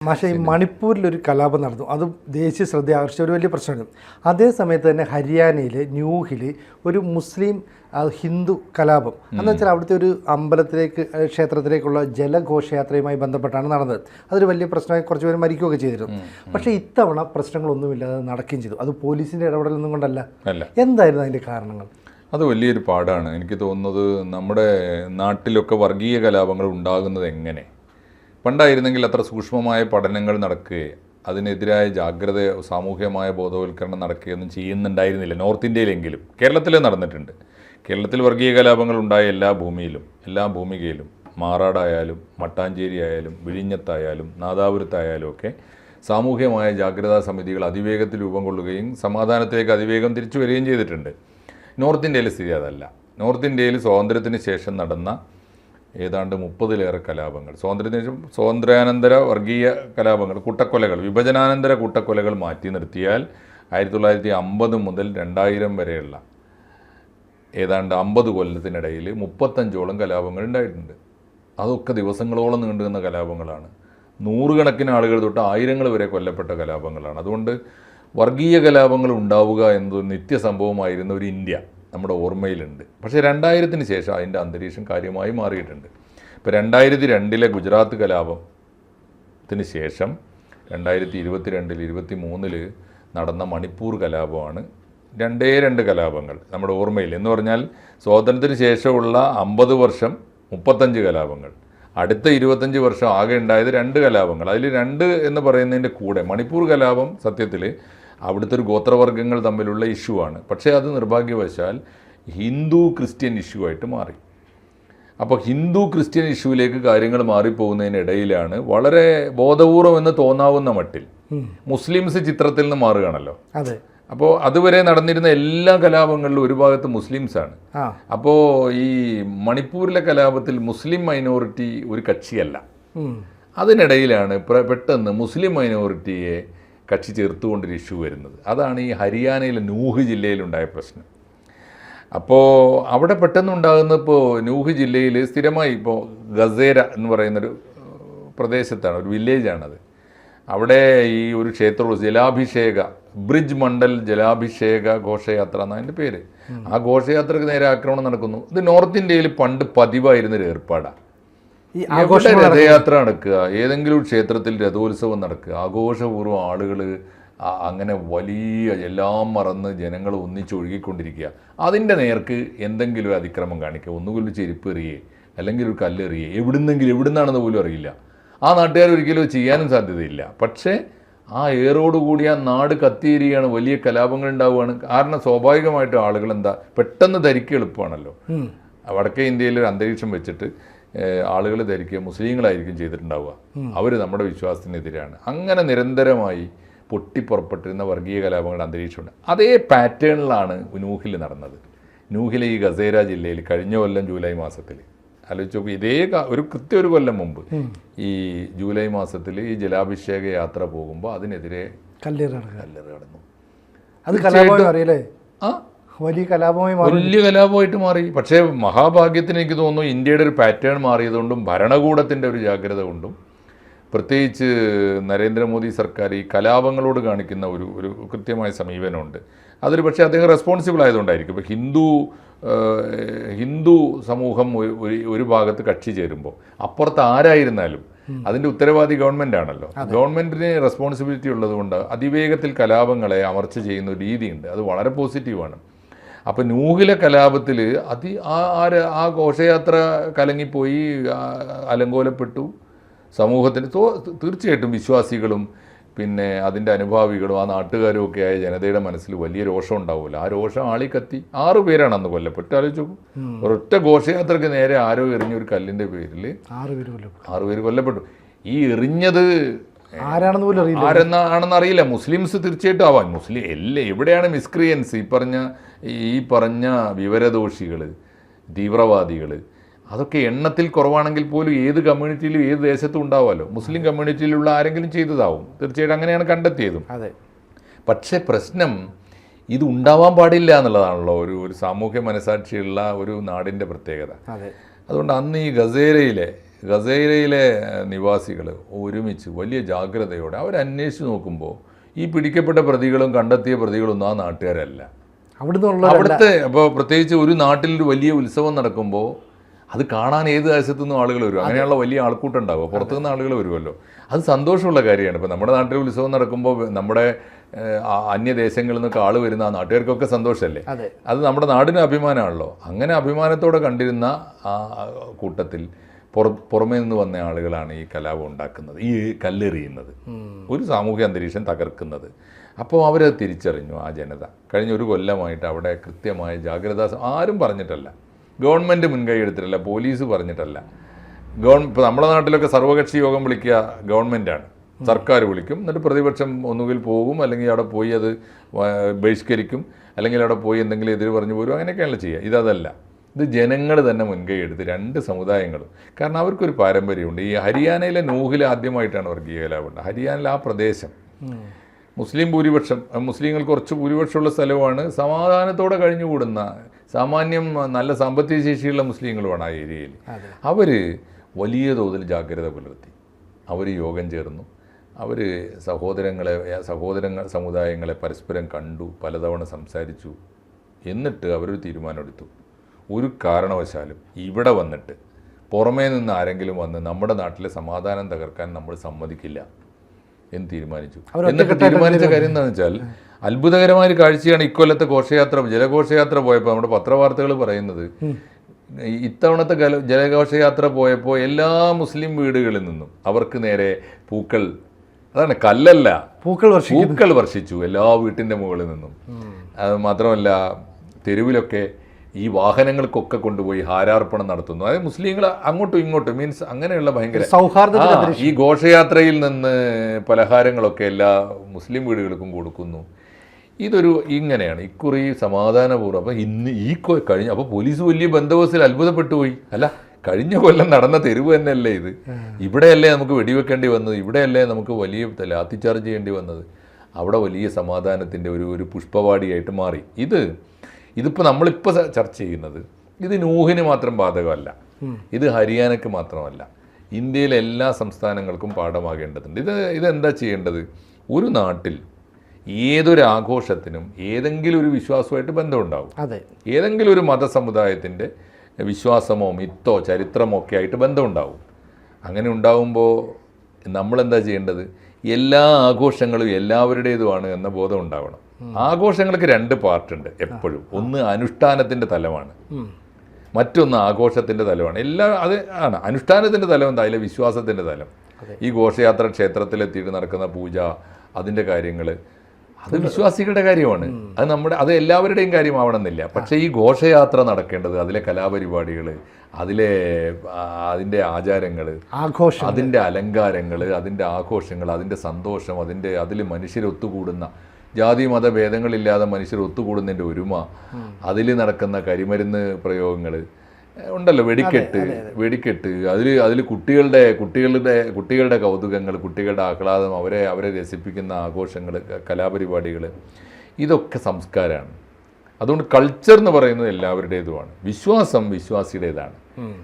പക്ഷേ ഈ മണിപ്പൂരിലൊരു കലാപം നടന്നു, അത് ദേശീയ ശ്രദ്ധ ആകർഷിച്ച ഒരു വലിയ പ്രശ്നമാണ്. അതേ സമയത്ത് തന്നെ ഹരിയാനയിൽ ന്യൂഹിൽ ഒരു മുസ്ലിം ഹിന്ദു കലാപം എന്ന് വെച്ചാൽ അവിടുത്തെ ഒരു അമ്പലത്തിലേക്ക് ക്ഷേത്രത്തിലേക്കുള്ള ജലഘോഷയാത്രയുമായി ബന്ധപ്പെട്ടാണ് നടന്നത്. അതൊരു വലിയ പ്രശ്നമായി കുറച്ച് പേര് മരിക്കുകയൊക്കെ ചെയ്തിരുന്നു. പക്ഷേ ഇത്തവണ പ്രശ്നങ്ങളൊന്നുമില്ലാതെ നടക്കുകയും ചെയ്തു. അത് പോലീസിൻ്റെ ഇടപെടലൊന്നും കൊണ്ടല്ല. എന്തായിരുന്നു അതിൻ്റെ കാരണങ്ങൾ? അത് വലിയൊരു പാടാണ്. എനിക്ക് തോന്നുന്നത് നമ്മുടെ നാട്ടിലൊക്കെ വർഗീയ കലാപങ്ങൾ ഉണ്ടാകുന്നത് എങ്ങനെ, പണ്ടായിരുന്നെങ്കിൽ അത്ര സൂക്ഷ്മമായ പഠനങ്ങൾ നടക്കുകയും അതിനെതിരായ ജാഗ്രത, സാമൂഹികമായ ബോധവൽക്കരണം നടക്കുകയൊന്നും ചെയ്യുന്നുണ്ടായിരുന്നില്ല. നോർത്ത് ഇന്ത്യയിലെങ്കിലും. കേരളത്തിൽ നടന്നിട്ടുണ്ട്. കേരളത്തിൽ വർഗീയ കലാപങ്ങൾ ഉണ്ടായ എല്ലാ ഭൂമികയിലും മാറാടായാലും മട്ടാഞ്ചേരി ആയാലും വിഴിഞ്ഞത്തായാലും നാദാപുരത്തായാലും ഒക്കെ സാമൂഹികമായ ജാഗ്രതാ സമിതികൾ അതിവേഗത്തിൽ രൂപം കൊള്ളുകയും സമാധാനത്തിലേക്ക് അതിവേഗം തിരിച്ചു വരികയും ചെയ്തിട്ടുണ്ട്. നോർത്ത് ഇന്ത്യയിലെ സ്ഥിതി അതല്ല. നോർത്ത് ഇന്ത്യയിൽ സ്വാതന്ത്ര്യത്തിന് ശേഷം നടന്ന ഏതാണ്ട് 30-ലേറെ കലാപങ്ങൾ, സ്വാതന്ത്ര്യാനന്തര വർഗീയ കലാപങ്ങൾ, കൂട്ടക്കൊലകൾ, വിഭജനാനന്തര കൂട്ടക്കൊലകൾ മാറ്റി നിർത്തിയാൽ 1950 മുതൽ 2000 വരെയുള്ള ഏതാണ്ട് 50 കൊല്ലത്തിനിടയിൽ 35ഓളം കലാപങ്ങൾ ഉണ്ടായിട്ടുണ്ട്. അതൊക്കെ ദിവസങ്ങളോളം നീണ്ടുനിന്ന കലാപങ്ങളാണ്. നൂറുകണക്കിന് ആളുകൾ തൊട്ട് ആയിരങ്ങൾ വരെ കൊല്ലപ്പെട്ട കലാപങ്ങളാണ്. അതുകൊണ്ട് വർഗീയ കലാപങ്ങൾ ഉണ്ടാവുക എന്നതൊരു നിത്യസംഭവമായിരുന്ന ഒരു ഇന്ത്യ നമ്മുടെ ഓർമ്മയിലുണ്ട്. പക്ഷേ 2000-ന് ശേഷം അതിൻ്റെ അന്തരീക്ഷം കാര്യമായി മാറിയിട്ടുണ്ട്. ഇപ്പോൾ 2002-ലെ ഗുജറാത്ത് കലാപത്തിന് ശേഷം 2022-23 നടന്ന മണിപ്പൂർ കലാപമാണ് രണ്ട് കലാപങ്ങൾ നമ്മുടെ ഓർമ്മയിൽ. എന്ന് പറഞ്ഞാൽ സ്വാതന്ത്ര്യത്തിന് ശേഷമുള്ള 50 വർഷം 35 കലാപങ്ങൾ, അടുത്ത 25 വർഷം ആകെ ഉണ്ടായത് 2 കലാപങ്ങൾ. അതിൽ 2 എന്ന് പറയുന്നതിൻ്റെ കൂടെ മണിപ്പൂർ കലാപം സത്യത്തിൽ അവിടുത്തെ ഒരു ഗോത്രവർഗ്ഗങ്ങൾ തമ്മിലുള്ള ഇഷ്യൂ ആണ്. പക്ഷേ അത് നിർഭാഗ്യവശാൽ ഹിന്ദു ക്രിസ്ത്യൻ ഇഷ്യൂ ആയിട്ട് മാറി. അപ്പോൾ ഹിന്ദു ക്രിസ്ത്യൻ ഇഷ്യൂവിലേക്ക് കാര്യങ്ങൾ മാറിപ്പോകുന്നതിനിടയിലാണ് വളരെ ബോധപൂർവം എന്ന് തോന്നാവുന്ന മട്ടിൽ മുസ്ലിംസ് ചിത്രത്തിൽ നിന്ന് മാറുകയാണല്ലോ. അതെ. അപ്പോൾ അതുവരെ നടന്നിരുന്ന എല്ലാ കലാപങ്ങളിലും ഒരു ഭാഗത്ത് മുസ്ലിംസാണ്. അപ്പോൾ ഈ മണിപ്പൂരിലെ കലാപത്തിൽ മുസ്ലിം മൈനോറിറ്റി ഒരു കക്ഷിയല്ല. അതിനിടയിലാണ് പെട്ടെന്ന് മുസ്ലിം മൈനോറിറ്റിയെ കക്ഷി ചേർത്തുകൊണ്ടൊരു ഇഷ്യൂ വരുന്നത്. അതാണ് ഈ ഹരിയാനയിലെ നൂഹ് ജില്ലയിലുണ്ടായ പ്രശ്നം. അപ്പോൾ അവിടെ പെട്ടെന്നുണ്ടാകുന്ന ഇപ്പോൾ നൂഹ് ജില്ലയിൽ സ്ഥിരമായി ഇപ്പോൾ ഗസേര എന്ന് പറയുന്നൊരു പ്രദേശത്താണ്, ഒരു വില്ലേജാണത്. അവിടെ ഈ ഒരു ക്ഷേത്രമുള്ള ജലാഭിഷേക ബ്രിജ് മണ്ഡൽ ജലാഭിഷേക ഘോഷയാത്ര എന്നാണ് അതിൻ്റെ പേര്. ആ ഘോഷയാത്രക്ക് നേരെ ആക്രമണം നടക്കുന്നു. ഇത് നോർത്ത് ഇന്ത്യയിൽ പണ്ട് പതിവായിരുന്നൊരു ഏർപ്പാടാണ്. എവിടെ രഥയാത്ര നടക്കുക, ഏതെങ്കിലും ക്ഷേത്രത്തിൽ രഥോത്സവം നടക്കുക, ആഘോഷപൂർവ്വം ആളുകൾ അങ്ങനെ വലിയ എല്ലാം മറന്ന് ജനങ്ങൾ ഒന്നിച്ചൊഴുകിക്കൊണ്ടിരിക്കുക. അതിൻ്റെ നേർക്ക് എന്തെങ്കിലും അതിക്രമം കാണിക്കുക, ഒന്നുകിൽ ചെരുപ്പ് എറിയേ അല്ലെങ്കിൽ ഒരു കല്ലെറിയേ, എവിടുന്നാണെന്ന് പോലും അറിയില്ല. ആ നാട്ടുകാർ ഒരിക്കലും ചെയ്യാനും സാധ്യതയില്ല. പക്ഷേ ആ ഏറോടുകൂടി ആ നാട് കത്തിയിരിക്കുകയാണ്, വലിയ കലാപങ്ങൾ ഉണ്ടാവുകയാണ്. കാരണം സ്വാഭാവികമായിട്ടും ആളുകൾ എന്താ പെട്ടെന്ന് ധരിക്കുക എളുപ്പമാണല്ലോ. വടക്കേ ഇന്ത്യയിൽ ഒരു അന്തരീക്ഷം വെച്ചിട്ട് ആളുകൾ ധരിക്കുക മുസ്ലിങ്ങളായിരിക്കും ചെയ്തിട്ടുണ്ടാവുക, അവർ നമ്മുടെ വിശ്വാസത്തിനെതിരാണ്. അങ്ങനെ നിരന്തരമായി പൊട്ടിപ്പുറപ്പെട്ടിരുന്ന വർഗീയ കലാപങ്ങളുടെ അന്തരീക്ഷമുണ്ട്. അതേ പാറ്റേണിലാണ് നൂഹിൽ നടന്നത്. നൂഹിലെ ഈ ഗസേര ജില്ലയിൽ കഴിഞ്ഞ കൊല്ലം ജൂലൈ മാസത്തിൽ ആലോചിച്ച് നോക്കും. ഇതേ ഒരു കൊല്ലം മുമ്പ് ഈ ജൂലൈ മാസത്തിൽ ഈ ജലാഭിഷേക യാത്ര പോകുമ്പോൾ അതിനെതിരെ കല്ലേറ് കടന്നു. വലിയ കലാപമായിട്ട് മാറി. പക്ഷേ മഹാഭാഗ്യത്തിന് എനിക്ക് തോന്നുന്നു ഇന്ത്യയുടെ ഒരു പാറ്റേൺ മാറിയതുകൊണ്ടും ഭരണകൂടത്തിൻ്റെ ഒരു ജാഗ്രത കൊണ്ടും പ്രത്യേകിച്ച് നരേന്ദ്രമോദി സർക്കാർ ഈ കലാപങ്ങളോട് കാണിക്കുന്ന ഒരു കൃത്യമായ സമീപനമുണ്ട്. അതൊരു പക്ഷേ അദ്ദേഹം റെസ്പോൺസിബിൾ ആയതുകൊണ്ടായിരിക്കും. ഇപ്പോൾ ഹിന്ദു സമൂഹം ഒരു ഭാഗത്ത് കക്ഷി ചേരുമ്പോൾ അപ്പുറത്ത് ആരായിരുന്നാലും അതിൻ്റെ ഉത്തരവാദി ഗവൺമെൻറ് ആണല്ലോ. ഗവൺമെൻറ്റിന് റെസ്പോൺസിബിലിറ്റി ഉള്ളതുകൊണ്ട് അതിവേഗത്തിൽ കലാപങ്ങളെ അമർച്ച ചെയ്യുന്ന ഒരു രീതിയുണ്ട്. അത് വളരെ പോസിറ്റീവാണ്. അപ്പോൾ നൂഹിലെ കലാപത്തിൽ ആ ഘോഷയാത്ര കലങ്ങിപ്പോയി, അലങ്കോലപ്പെട്ടു. സമൂഹത്തിന് തീർച്ചയായിട്ടും വിശ്വാസികളും പിന്നെ അതിൻ്റെ അനുഭാവികളും ആ നാട്ടുകാരും ഒക്കെ ആയ ജനതയുടെ മനസ്സിൽ വലിയ രോഷം ഉണ്ടാവില്ല. ആ രോഷം ആളിക്കത്തി 6 പേരാണ് അന്ന് കൊല്ലപ്പെട്ടു. ആലോചിച്ചു, ഒരൊറ്റ ഘോഷയാത്രയ്ക്ക് നേരെ ആരോ എറിഞ്ഞൊരു കല്ലിൻ്റെ പേരിൽ 6 പേര് കൊല്ലപ്പെട്ടു. ഈ എറിഞ്ഞത് ആരെന്നാണെന്ന് അറിയില്ല. മുസ്ലിംസ് തീർച്ചയായിട്ടും ആവാൻ. എവിടെയാണ് മിസ്ക്രിയൻസ്? ഈ പറഞ്ഞ വിവരദോഷികൾ, തീവ്രവാദികൾ, അതൊക്കെ എണ്ണത്തിൽ കുറവാണെങ്കിൽ പോലും ഏത് കമ്മ്യൂണിറ്റിയിലും ഏത് ദേശത്തും ഉണ്ടാവുമല്ലോ. മുസ്ലിം കമ്മ്യൂണിറ്റിയിലുള്ള ആരെങ്കിലും ചെയ്തതാവും, തീർച്ചയായിട്ടും അങ്ങനെയാണ് കണ്ടെത്തിയതും. പക്ഷേ പ്രശ്നം ഇത് ഉണ്ടാവാൻ പാടില്ല എന്നുള്ളതാണല്ലോ ഒരു സാമൂഹ്യ മനസാക്ഷിയുള്ള ഒരു നാടിൻ്റെ പ്രത്യേകത. അതുകൊണ്ട് അന്ന് ഈ ഗസേരയിലെ ഗസയിലെ നിവാസികൾ ഒരുമിച്ച് വലിയ ജാഗ്രതയോടെ അവരന്വേഷിച്ച് നോക്കുമ്പോൾ ഈ പിടിക്കപ്പെട്ട പ്രതികളും കണ്ടെത്തിയ പ്രതികളൊന്നും ആ നാട്ടുകാരല്ല. അവിടുത്തെ അപ്പോൾ പ്രത്യേകിച്ച് ഒരു നാട്ടിലൊരു വലിയ ഉത്സവം നടക്കുമ്പോൾ അത് കാണാൻ ഏത് ദേശത്തു നിന്നും ആളുകൾ വരും. അങ്ങനെയുള്ള വലിയ ആൾക്കൂട്ടം ഉണ്ടാവുക, പുറത്തുനിന്ന് ആളുകൾ വരുമല്ലോ. അത് സന്തോഷമുള്ള കാര്യമാണ്. ഇപ്പോൾ നമ്മുടെ നാട്ടിൽ ഉത്സവം നടക്കുമ്പോൾ നമ്മുടെ അന്യദേശങ്ങളിൽ നിന്നൊക്കെ ആൾ വരുന്ന ആ നാട്ടുകാർക്കൊക്കെ സന്തോഷമല്ലേ. അത് നമ്മുടെ നാടിന് അഭിമാനമാണല്ലോ. അങ്ങനെ അഭിമാനത്തോടെ കണ്ടിരുന്ന ആ കൂട്ടത്തിൽ പുറമേ നിന്ന് വന്ന ആളുകളാണ് ഈ കലാപം ഉണ്ടാക്കുന്നത്, ഈ കല്ലെറിയുന്നത്, ഒരു സാമൂഹ്യ അന്തരീക്ഷം തകർക്കുന്നത്. അപ്പോൾ അവരത് തിരിച്ചറിഞ്ഞു. ആ ജനത കഴിഞ്ഞ ഒരു കൊല്ലമായിട്ട് അവിടെ കൃത്യമായ ജാഗ്രത ആരും പറഞ്ഞിട്ടല്ല, ഗവൺമെൻറ് മുൻകൈ എടുത്തിട്ടല്ല, പോലീസ് പറഞ്ഞിട്ടല്ല. ഇപ്പോൾ നമ്മുടെ നാട്ടിലൊക്കെ സർവകക്ഷി യോഗം വിളിക്കുക ഗവൺമെൻറ്റാണ്, സർക്കാർ വിളിക്കും. എന്നിട്ട് പ്രതിപക്ഷം ഒന്നുകിൽ പോകും, അല്ലെങ്കിൽ അവിടെ പോയി അത് ബഹിഷ്കരിക്കും, അല്ലെങ്കിൽ അവിടെ പോയി എന്തെങ്കിലും എതിര് പറഞ്ഞു പോരും. അങ്ങനെയൊക്കെയാണല്ലോ ചെയ്യുക. ഇതല്ല, ഇത് ജനങ്ങൾ തന്നെ മുൻകൈ എടുത്ത് രണ്ട് സമുദായങ്ങളും. കാരണം അവർക്കൊരു പാരമ്പര്യമുണ്ട്. ഈ ഹരിയാനയിലെ നൂഹിൽ ആദ്യമായിട്ടാണ് വർഗീയ കലാപം. ഹരിയാനയിലെ ആ പ്രദേശം മുസ്ലിം ഭൂരിപക്ഷം, മുസ്ലിങ്ങൾ കുറച്ച് ഭൂരിപക്ഷമുള്ള സ്ഥലമാണ്. സമാധാനത്തോടെ കഴിഞ്ഞുകൂടുന്ന സാമാന്യം നല്ല സാമ്പത്തിക ശേഷിയുള്ള മുസ്ലിങ്ങളുമാണ് ആ ഏരിയയിൽ. അവർ വലിയ തോതിൽ ജാഗ്രത പുലർത്തി. അവർ യോഗം ചേർന്നു. അവർ സഹോദരങ്ങൾ സമുദായങ്ങളെ പരസ്പരം കണ്ടു, പലതവണ സംസാരിച്ചു. എന്നിട്ട് അവരൊരു തീരുമാനമെടുത്തു, ഒരു കാരണവശാലും ഇവിടെ വന്നിട്ട് പുറമേ നിന്ന് ആരെങ്കിലും വന്ന് നമ്മുടെ നാട്ടിലെ സമാധാനം തകർക്കാൻ നമ്മൾ സമ്മതിക്കില്ല എന്ന് തീരുമാനിച്ചു. എന്നിട്ട് തീരുമാനിച്ച കാര്യം എന്താണെന്ന് വെച്ചാൽ, അത്ഭുതകരമായ ഒരു കാഴ്ചയാണ് ഇക്കൊല്ലത്തെ ഘോഷയാത്ര, ജലഘോഷയാത്ര പോയപ്പോൾ നമ്മുടെ പത്രവാർത്തകൾ പറയുന്നത്, ഇത്തവണത്തെ ജലഘോഷയാത്ര പോയപ്പോൾ എല്ലാ മുസ്ലിം വീടുകളിൽ നിന്നും അവർക്ക് നേരെ പൂക്കൾ, അതാണ് കല്ലല്ല, പൂക്കൾ വർഷിച്ചു എല്ലാ വീട്ടിൻ്റെ മുകളിൽ നിന്നും. അത് മാത്രമല്ല തെരുവിലൊക്കെ ഈ വാഹനങ്ങൾക്കൊക്കെ കൊണ്ടുപോയി ഹാരാർപ്പണം നടത്തുന്നു. അതായത് മുസ്ലിങ്ങൾ അങ്ങോട്ടും ഇങ്ങോട്ടും മീൻസ് അങ്ങനെയുള്ള ഭയങ്കര സൗഹാർദ്ദ. ഈ ഘോഷയാത്രയിൽ നിന്ന് പലഹാരങ്ങളൊക്കെ എല്ലാ മുസ്ലിം വീടുകൾക്കും കൊടുക്കുന്നു. ഇതൊരു ഇങ്ങനെയാണ് ഇക്കുറി സമാധാനപൂർവ്വം. അപ്പം ഇന്ന് ഈ കഴിഞ്ഞ അപ്പോൾ പോലീസ് വലിയ ബന്ദോബസ്തിൽ അത്ഭുതപ്പെട്ടു പോയി. അല്ല, കഴിഞ്ഞ കൊല്ലം നടന്ന തെരുവ് തന്നെയല്ലേ ഇത്? ഇവിടെയല്ലേ നമുക്ക് വെടിവെക്കേണ്ടി വന്നത്? ഇവിടെയല്ലേ നമുക്ക് വലിയ ലാത്തിച്ചാർജ് ചെയ്യേണ്ടി വന്നത്? അവിടെ വലിയ സമാധാനത്തിൻ്റെ ഒരു പുഷ്പവാടിയായിട്ട് മാറി. ഇതിപ്പോൾ നമ്മളിപ്പോൾ ചർച്ച ചെയ്യുന്നത് ഇത് നൂഹിന് മാത്രം ബാധകമല്ല, ഇത് ഹരിയാനയ്ക്ക് മാത്രമല്ല, ഇന്ത്യയിലെ എല്ലാ സംസ്ഥാനങ്ങൾക്കും പാഠമാകേണ്ടതുണ്ട്. ഇതെന്താ ചെയ്യേണ്ടത്? ഒരു നാട്ടിൽ ഏതൊരു ആഘോഷത്തിനും ഏതെങ്കിലും ഒരു വിശ്വാസമായിട്ട് ബന്ധമുണ്ടാവും. ഏതെങ്കിലും ഒരു മതസമുദായത്തിൻ്റെ വിശ്വാസമോ മിത്തോ ചരിത്രമോ ഒക്കെ ആയിട്ട് ബന്ധമുണ്ടാവും. അങ്ങനെ ഉണ്ടാവുമ്പോൾ നമ്മളെന്താ ചെയ്യേണ്ടത്? എല്ലാ ആഘോഷങ്ങളും എല്ലാവരുടേതുമാണ് എന്ന ബോധം ഉണ്ടാവണം. ആഘോഷങ്ങൾക്ക് രണ്ട് പാർട്ടുണ്ട് എപ്പോഴും. ഒന്ന് അനുഷ്ഠാനത്തിൻ്റെ തലമാണ്, മറ്റൊന്ന് ആഘോഷത്തിൻ്റെ തലമാണ്. അത് ആണ് അനുഷ്ഠാനത്തിൻ്റെ തലം. എന്താ? അതിലെ വിശ്വാസത്തിൻ്റെ തലം. ഈ ഘോഷയാത്ര ക്ഷേത്രത്തിലെത്തിയിട്ട് നടക്കുന്ന പൂജ, അതിൻ്റെ കാര്യങ്ങൾ, അത് വിശ്വാസികളുടെ കാര്യമാണ്. അത് എല്ലാവരുടെയും കാര്യമാവണമെന്നില്ല. പക്ഷേ ഈ ഘോഷയാത്ര നടക്കേണ്ടത്, അതിലെ കലാപരിപാടികൾ, അതിൻ്റെ ആചാരങ്ങൾ, അതിൻ്റെ അലങ്കാരങ്ങൾ, അതിൻ്റെ ആഘോഷങ്ങൾ, അതിൻ്റെ സന്തോഷം, അതിൽ മനുഷ്യരൊത്തുകൂടുന്ന ജാതി മത ഭേദങ്ങളില്ലാതെ മനുഷ്യർ ഒത്തുകൂടുന്നതിൻ്റെ ഒരുമ, അതിൽ നടക്കുന്ന കരിമരുന്ന് പ്രയോഗങ്ങൾ ഉണ്ടല്ലോ, വെടിക്കെട്ട്, അതിൽ കുട്ടികളുടെ കൗതുകങ്ങൾ, കുട്ടികളുടെ ആഹ്ലാദം, അവരെ രസിപ്പിക്കുന്ന ആഘോഷങ്ങൾ, കലാപരിപാടികൾ, ഇതൊക്കെ സംസ്കാരമാണ്. അതുകൊണ്ട് കൾച്ചർ എന്ന് പറയുന്നത് എല്ലാവരുടേതുമാണ്. വിശ്വാസം വിശ്വാസിയുടേതാണ്.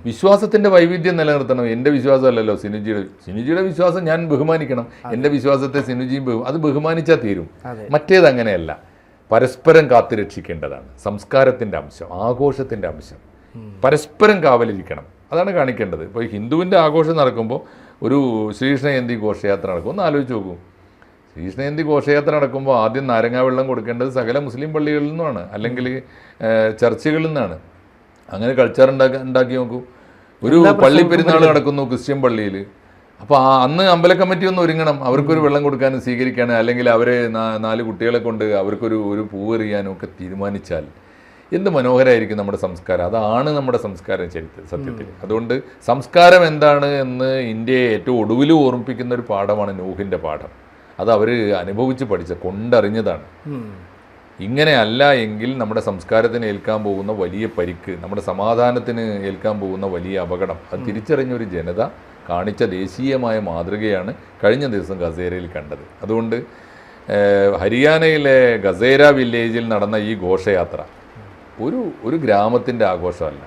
വിശ്വാസത്തിൻ്റെ വൈവിധ്യം നിലനിർത്തണം. എൻ്റെ വിശ്വാസമല്ലല്ലോ സിനുജിയുടെ വിശ്വാസം ഞാൻ ബഹുമാനിക്കണം. എൻ്റെ വിശ്വാസത്തെ സിനുജിയും അത് ബഹുമാനിച്ചാൽ തീരും. മറ്റേത് അങ്ങനെയല്ല, പരസ്പരം കാത്തുരക്ഷിക്കേണ്ടതാണ്. സംസ്കാരത്തിൻ്റെ അംശം, ആഘോഷത്തിൻ്റെ അംശം, പരസ്പരം കാവലിരിക്കണം. അതാണ് കാണിക്കേണ്ടത്. ഇപ്പോൾ ഹിന്ദുവിൻ്റെ ആഘോഷം നടക്കുമ്പോൾ ഒരു ശ്രീകൃഷ്ണ ജയന്തി ഘോഷയാത്ര നടക്കും. ഒന്ന് ആലോചിച്ച് നോക്കൂ. ശ്രീകൃഷ്ണ ജയന്തി ഘോഷയാത്ര നടക്കുമ്പോൾ ആദ്യം നാരങ്ങാ വെള്ളം കൊടുക്കേണ്ടത് സകല മുസ്ലിം പള്ളികളിൽ നിന്നുമാണ്, അല്ലെങ്കിൽ ചർച്ചുകളിൽ നിന്നാണ്. അങ്ങനെ കൾച്ചർ ഉണ്ടാക്കി നോക്കൂ. ഒരു പള്ളി പെരുന്നാൾ നടക്കുന്നു ക്രിസ്ത്യൻ പള്ളിയിൽ. അപ്പോൾ അന്ന് അമ്പല കമ്മിറ്റി ഒന്ന് ഒരുങ്ങണം, അവർക്കൊരു വെള്ളം കൊടുക്കാനും സ്വീകരിക്കാനും, അല്ലെങ്കിൽ അവരെ 4 കുട്ടികളെ കൊണ്ട് അവർക്കൊരു പൂവെറിയാനും ഒക്കെ തീരുമാനിച്ചാൽ എന്ത് മനോഹരമായിരിക്കും നമ്മുടെ സംസ്കാരം. അതാണ് നമ്മുടെ സംസ്കാരം സത്യത്തിൽ. അതുകൊണ്ട് സംസ്കാരം എന്താണ് എന്ന് ഇന്ത്യയെ ഏറ്റവും ഒടുവിൽ ഓർമ്മിപ്പിക്കുന്ന ഒരു പാഠമാണ് നൂഹിൻ്റെ പാഠം. അത് അവർ അനുഭവിച്ച് കൊണ്ടറിഞ്ഞതാണ്. ഇങ്ങനെ അല്ല എങ്കിൽ നമ്മുടെ സംസ്കാരത്തിന് ഏൽക്കാൻ പോകുന്ന വലിയ പരിക്ക്, നമ്മുടെ സമാധാനത്തിന് ഏൽക്കാൻ പോകുന്ന വലിയ അപകടം, അത് തിരിച്ചറിഞ്ഞൊരു ജനത കാണിച്ച ദേശീയമായ മാതൃകയാണ് കഴിഞ്ഞ ദിവസം ഗസേരയിൽ കണ്ടത്. അതുകൊണ്ട് ഹരിയാനയിലെ ഗസേര വില്ലേജിൽ നടന്ന ഈ ഘോഷയാത്ര ഒരു ഗ്രാമത്തിൻ്റെ ആഘോഷമല്ല,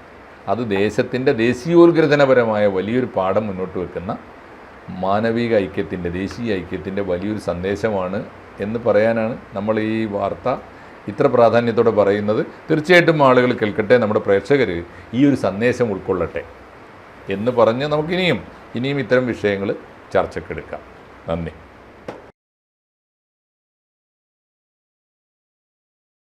അത് ദേശത്തിൻ്റെ ദേശീയോത്ഗ്രഥനപരമായ വലിയൊരു പാഠം മുന്നോട്ട് വെക്കുന്ന മാനവിക ഐക്യത്തിൻ്റെ, ദേശീയ ഐക്യത്തിൻ്റെ വലിയൊരു സന്ദേശമാണ് എന്ന് പറയാനാണ് നമ്മൾ ഈ വാർത്ത ഇത്ര പ്രാധാന്യത്തോടെ പറയുന്നത്. തീർച്ചയായിട്ടും ആളുകൾ കേൾക്കട്ടെ, നമ്മുടെ പ്രേക്ഷകർ ഈ ഒരു സന്ദേശം ഉൾക്കൊള്ളട്ടെ എന്ന് പറഞ്ഞ് നമുക്കിനിയും ഇത്തരം വിഷയങ്ങൾ ചർച്ചയ്ക്കെടുക്കാം. നന്ദി.